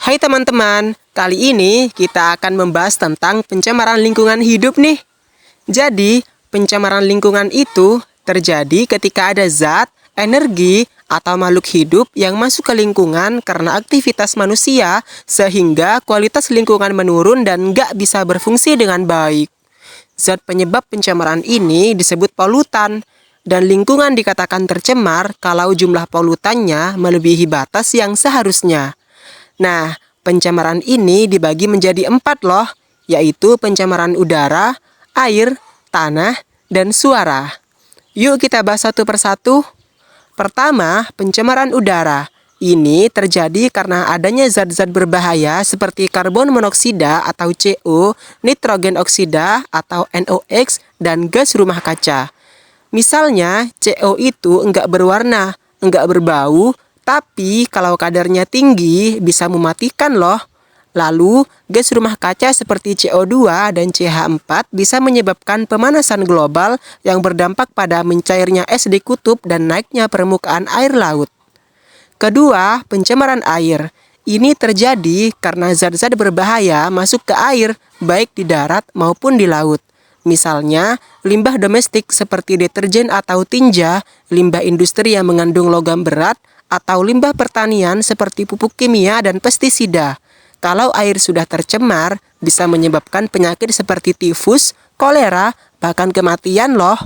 Hai teman-teman, kali ini kita akan membahas tentang pencemaran lingkungan hidup nih. Jadi, pencemaran lingkungan itu terjadi ketika ada zat, energi, atau makhluk hidup yang masuk ke lingkungan karena aktivitas manusia sehingga kualitas lingkungan menurun dan nggak bisa berfungsi dengan baik. Zat penyebab pencemaran ini disebut polutan, dan lingkungan dikatakan tercemar kalau jumlah polutannya melebihi batas yang seharusnya. Nah, pencemaran ini dibagi menjadi 4 loh, yaitu pencemaran udara, air, tanah, dan suara. Yuk kita bahas satu persatu. Pertama, pencemaran udara. Ini terjadi karena adanya zat-zat berbahaya seperti karbon monoksida atau CO, nitrogen oksida atau NOx, dan gas rumah kaca. Misalnya, CO itu enggak berwarna, enggak berbau, tapi kalau kadarnya tinggi bisa mematikan loh. Lalu, gas rumah kaca seperti CO2 dan CH4 bisa menyebabkan pemanasan global yang berdampak pada mencairnya es di kutub dan naiknya permukaan air laut. Kedua, pencemaran air. Ini terjadi karena zat-zat berbahaya masuk ke air, baik di darat maupun di laut. Misalnya, limbah domestik seperti deterjen atau tinja, limbah industri yang mengandung logam berat, atau limbah pertanian seperti pupuk kimia dan pestisida. Kalau air sudah tercemar, bisa menyebabkan penyakit seperti tifus, kolera, bahkan kematian loh.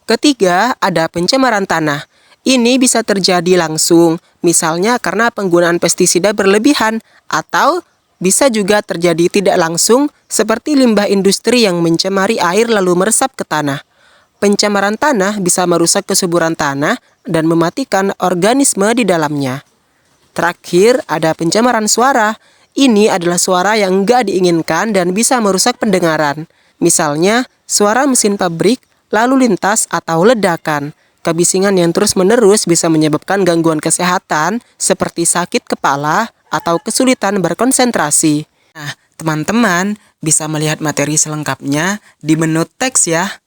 Ketiga, ada pencemaran tanah. Ini bisa terjadi langsung, misalnya karena penggunaan pestisida berlebihan, atau bisa juga terjadi tidak langsung, seperti limbah industri yang mencemari air lalu meresap ke tanah. Pencemaran tanah bisa merusak kesuburan tanah dan mematikan organisme di dalamnya. Terakhir, ada pencemaran suara. Ini adalah suara yang nggak diinginkan dan bisa merusak pendengaran. Misalnya, suara mesin pabrik, lalu lintas, atau ledakan. Kebisingan yang terus-menerus bisa menyebabkan gangguan kesehatan seperti sakit kepala atau kesulitan berkonsentrasi. Nah, teman-teman bisa melihat materi selengkapnya di menu teks ya.